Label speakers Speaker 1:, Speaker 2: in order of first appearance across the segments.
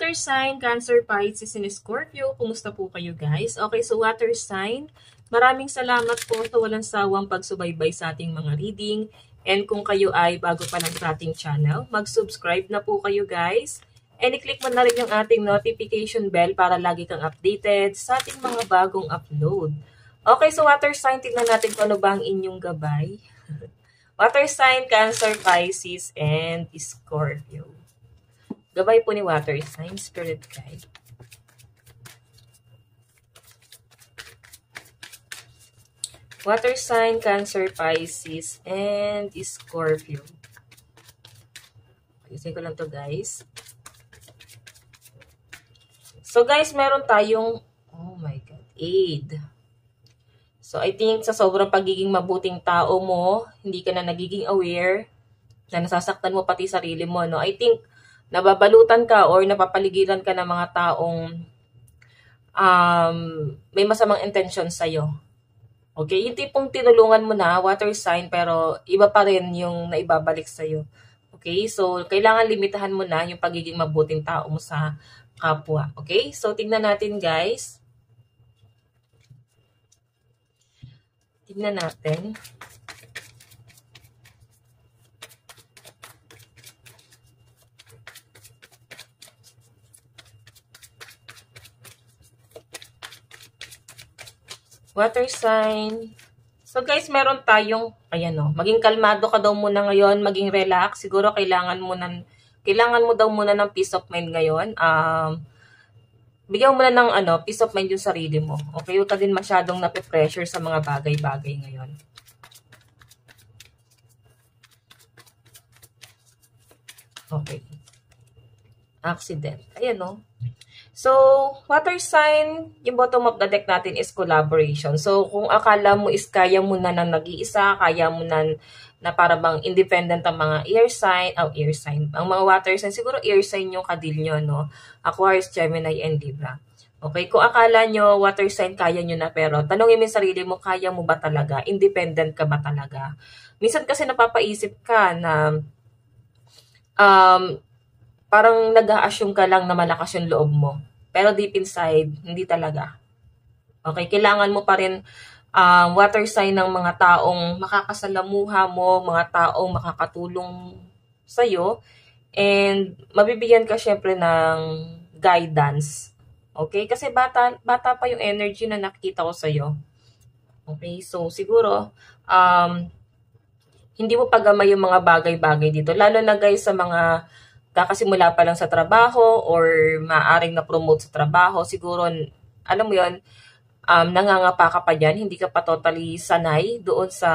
Speaker 1: water sign, Cancer, Pisces, and Scorpio. Kumusta po kayo guys? Okay, so water sign, maraming salamat po sa walang sawang pagsubaybay sa ating mga reading. And kung kayo ay bago pa lang sa ating channel, mag-subscribe na po kayo guys. And i-click mo na rin yung ating notification bell para lagi kang updated sa ating mga bagong upload. Okay, so water sign, tignan natin kung ano ba ang inyong gabay. Water sign, Cancer, Pisces, and Scorpio. Gabay po ni water sign, spirit guide. Water sign, Cancer, Pisces, and Scorpio. Ayusin ko lang to guys. So guys, meron tayong, oh my God, aid. So I think sa sobrang pagiging mabuting tao mo, hindi ka na nagiging aware, na nasasaktan mo pati sarili mo, no? I think nababalutan ka or napapaligiran ka ng mga taong may masamang intention sa'yo. Okay? Yung tipong tinulungan mo na, water sign, pero iba pa rin yung naibabalik sa'yo. Okay? So, kailangan limitahan mo na yung pagiging mabuting tao mo sa kapwa. Okay? So, tingnan natin guys. Tingnan natin. Water sign. So guys, meron tayong, ayan o, maging kalmado ka daw muna ngayon, maging relax. Siguro kailangan mo daw muna ng peace of mind ngayon. Bigyan mo na ng peace of mind yung sarili mo. Okay, huwag ka din masyadong nape-pressure sa mga bagay-bagay ngayon. Okay. Accident. Ayan o. So, water sign, yung bottom of the deck natin is collaboration. So, kung akala mo is kaya mo na nag-iisa, kaya mo na para bang independent ang mga air sign. Ang mga water sign, siguro air sign yung kadil nyo, no? Aquarius, Gemini, and Libra. Okay, kung akala nyo water sign, kaya nyo na, pero tanongin mo yung sarili mo, kaya mo ba talaga? Independent ka ba talaga? Minsan kasi napapaisip ka na parang nag-a-assume ka lang na malakas yung loob mo. Pero deep inside, hindi talaga. Okay, kailangan mo pa rin water sign ng mga taong makakasalamuha mo, mga taong makakatulong sa'yo, and mabibigyan ka syempre ng guidance. Okay, kasi bata pa yung energy na nakikita ko sa'yo. Okay, so siguro, hindi mo pagamay yung mga bagay-bagay dito. Lalo na guys sa mga kakasimula pa lang sa trabaho or maaring na-promote sa trabaho, siguro, alam mo yun, nangangapa ka pa dyan, hindi ka pa totally sanay doon sa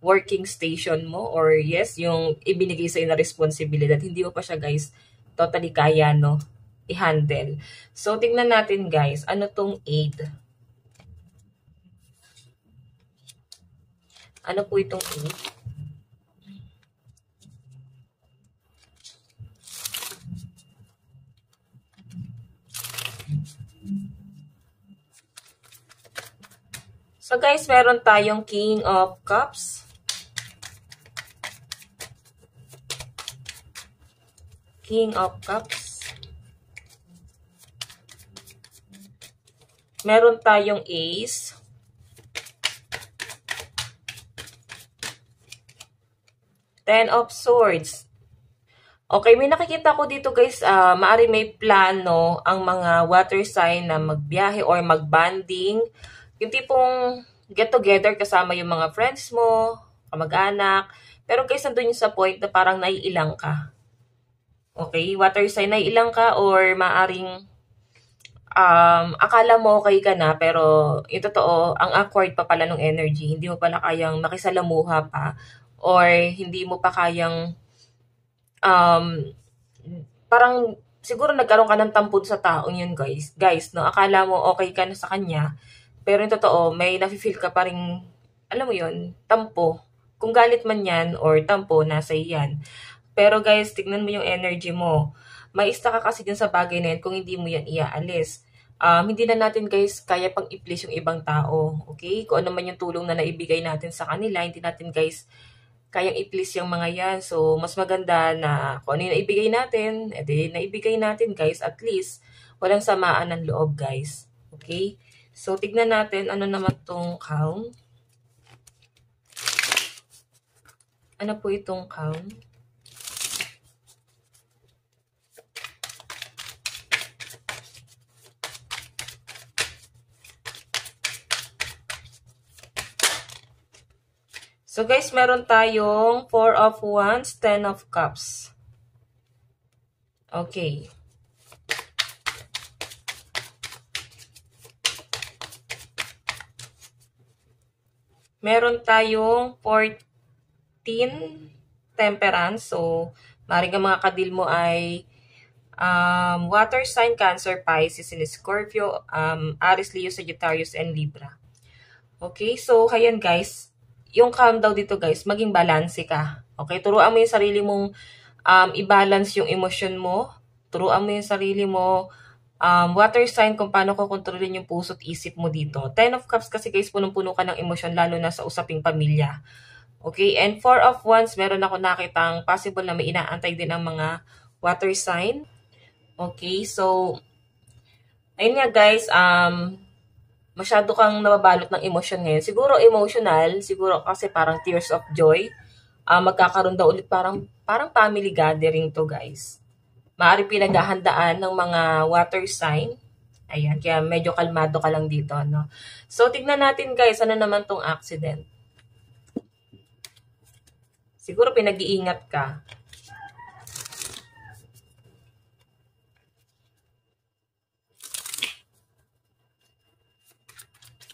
Speaker 1: working station mo or yes, yung ibinigay sa'yo na responsibilidad, hindi mo pa siya guys totally kaya, no, i-handle. So, tingnan natin guys, ano tong aid? Ano po itong aid? So guys, meron tayong King of Cups. King of Cups. Meron tayong Ace. Ten of Swords. Okay, may nakikita ko dito guys, maaari may plano ang mga water sign na magbiyahe or magbanding. Yung tipong get together kasama yung mga friends mo, kamag-anak. Pero guys, nandun yung sa point na parang naiilang ka. Okay, water sign, naiilang ka or maaring akala mo okay ka na, pero yung totoo, ang awkward pa pala ng energy. Hindi mo pala kayang makisalamuha pa or hindi mo pa kayang parang siguro nagkaroon ka ng tampon sa taong yun guys, no? Akala mo okay ka na sa kanya, pero yung totoo, may nafe-feel ka pa rin, alam mo yun, tampo. Kung galit man yan or tampo, nasa iyan. Pero guys, tignan mo yung energy mo. May ka kasi dyan sa bagay na yan kung hindi mo yan iaalis. Hindi na natin guys kaya pang i-please yung ibang tao. Okay? Kung ano man yung tulong na naibigay natin sa kanila, hindi natin guys kayang i-please yung mga yan. So, mas maganda na kung ano yung naibigay natin, edi naibigay natin guys, at least walang samaan ng loob guys. Okay? So, tignan natin ano naman tong calm. Ano po itong calm? So guys, meron tayong 4 of Wands, 10 of Cups. Okay. Meron tayong 14 Temperance. So, maaaring ang mga kadil mo ay water sign, Cancer, Pisces, and Scorpio, Aries, Leo, Sagittarius, and Libra. Okay, so ayan guys, yung calm daw dito guys, maging balanse ka. Okay, turuan mo yung sarili mong i-balance yung emosyon mo. Turuan mo yung sarili mo, water sign, kung paano ko kontrolin yung puso at isip mo dito. 10 of Cups kasi guys, punong-puno ka ng emosyon, lalo na sa usaping pamilya. Okay, and 4 of Wands, meron ako nakitang possible na may inaantay din ang mga water sign. Okay, so, ayun nga guys, masyado kang nababalot ng emosyon ngayon. Siguro emotional, siguro kasi parang tears of joy. Magkakaroon daw ulit parang family gathering to guys. Maaari pinaghahandaan ng mga water sign. Ayan, kaya medyo kalmado ka lang dito, no? So, tignan natin guys, ano naman tong accident. Siguro pinag-iingat ka.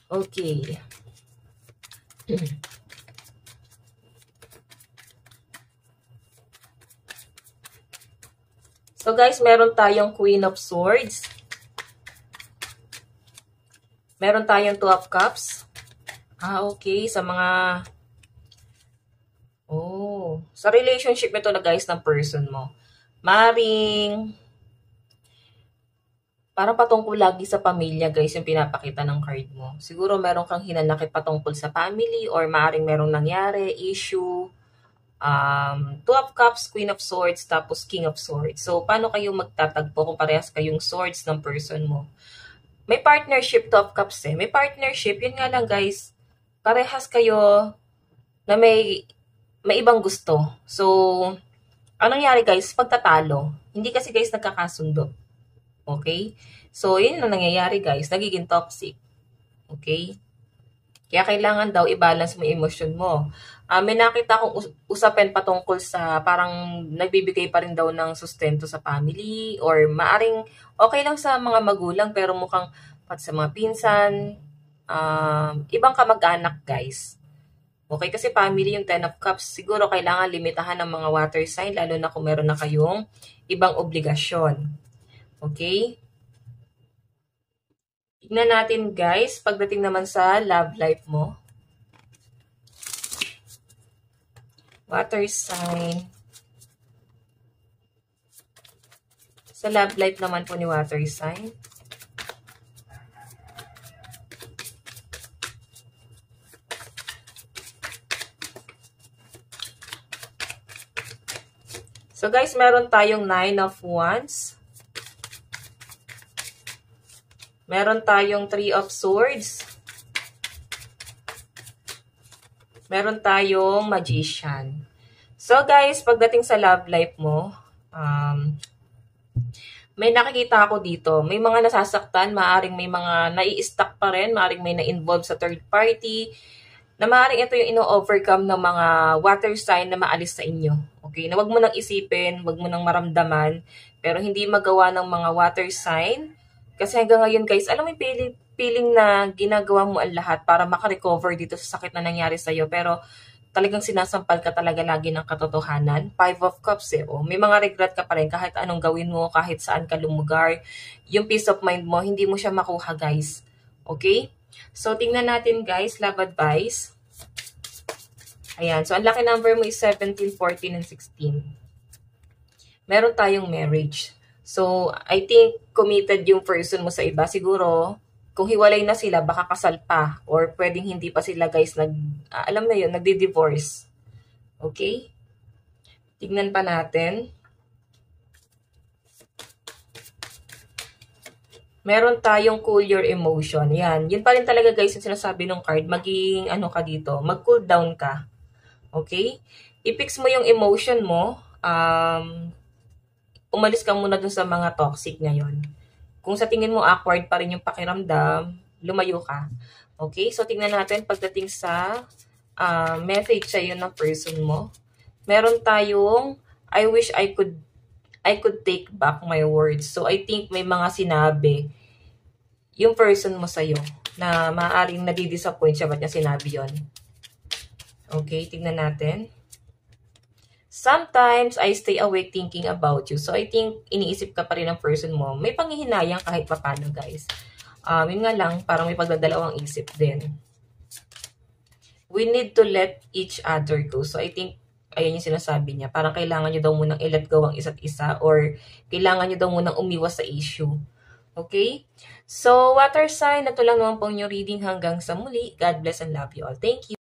Speaker 1: Okay. So guys, meron tayong Queen of Swords. Meron tayong 2 of Cups. Okay. Sa mga... sa relationship ito na guys ng person mo. Maring... parang patungkol lagi sa pamilya guys yung pinapakita ng card mo. Siguro meron kang hinanakit patungkol sa family or maaaring merong nangyari, issue. 2 of Cups, Queen of Swords, tapos King of Swords. So, paano kayo magtatagpo kung parehas kayong swords ng person mo? May partnership, 2 of Cups eh. May partnership, yun nga lang guys, parehas kayo na may ibang gusto. So, anong nangyari guys? Pagtatalo. Hindi kasi guys nagkakasundo. Okay? So, yun ang nangyayari guys. Nagiging toxic. Okay? Kaya kailangan daw i-balance mo yung emosyon mo. May nakita akong usapin patungkol sa parang nagbibigay pa rin daw ng sustento sa family or maaring okay lang sa mga magulang pero mukhang pati sa mga pinsan, ibang kamag-anak guys. Okay, kasi family yung 10 of Cups, siguro kailangan limitahan ng mga water sign lalo na kung meron na kayong ibang obligasyon. Okay? Tignan natin guys, pagdating naman sa love life mo. Water sign. Sa love life naman po ni water sign. So guys, meron tayong 9 of Wands. Meron tayong 3 of Swords. Meron tayong Magician. So guys, pagdating sa love life mo, may nakikita ako dito. May mga nasasaktan, maaring may mga nai-stuck pa rin, maaring may na-involve sa third party, na maaring ito yung ino-overcome ng mga water sign na maalis sa inyo. Okay? Na wag mo nang isipin, wag mo nang maramdaman, pero hindi magawa ng mga water sign. Kasi hanggang ngayon guys, alam mo yung feeling na ginagawa mo ang lahat para makarecover dito sa sakit na nangyari sa'yo. Pero talagang sinasampal ka talaga lagi ng katotohanan. 5 of Cups eh. May mga regret ka pa rin kahit anong gawin mo, kahit saan ka lumugar. Yung peace of mind mo, hindi mo siya makuha guys. Okay? So, tingnan natin guys, love advice. Ayan. So, ang lucky number mo is 17, 14, and 16. Meron tayong marriage. So, I think committed yung person mo sa iba. Siguro, kung hiwalay na sila, baka kasal pa. Or pwedeng hindi pa sila guys, alam na yun, nagdi-divorce. Okay? Tignan pa natin. Meron tayong cool your emotion. Yan. Yun pa rin talaga guys yung sinasabi ng card. Maging ano ka dito. Mag-cool down ka. Okay? I-fix mo yung emotion mo. Umalis ka muna dun sa mga toxic ngayon. Kung sa tingin mo awkward pa rin yung pakiramdam, lumayo ka. Okay? So, tingnan natin pagdating sa message sa'yo ng person mo. Meron tayong, I wish I could take back my words. So, I think may mga sinabi yung person mo sa'yo na maaaring nadidisappoint siya ba't niya sinabi yon. Okay, tignan natin. Sometimes, I stay awake thinking about you. So, I think iniisip ka pa rin ng person mo. May panghihinayang kahit papano, guys. Yun nga lang, parang may pagdadalawang isip din. We need to let each other go. So, I think ayun yung sinasabi niya. Parang kailangan nyo daw munang i-let go ang isa't isa or kailangan nyo daw munang umiwas sa issue. Okay? So, water sign, ito lang naman po yung reading hanggang sa muli. God bless and love you all. Thank you.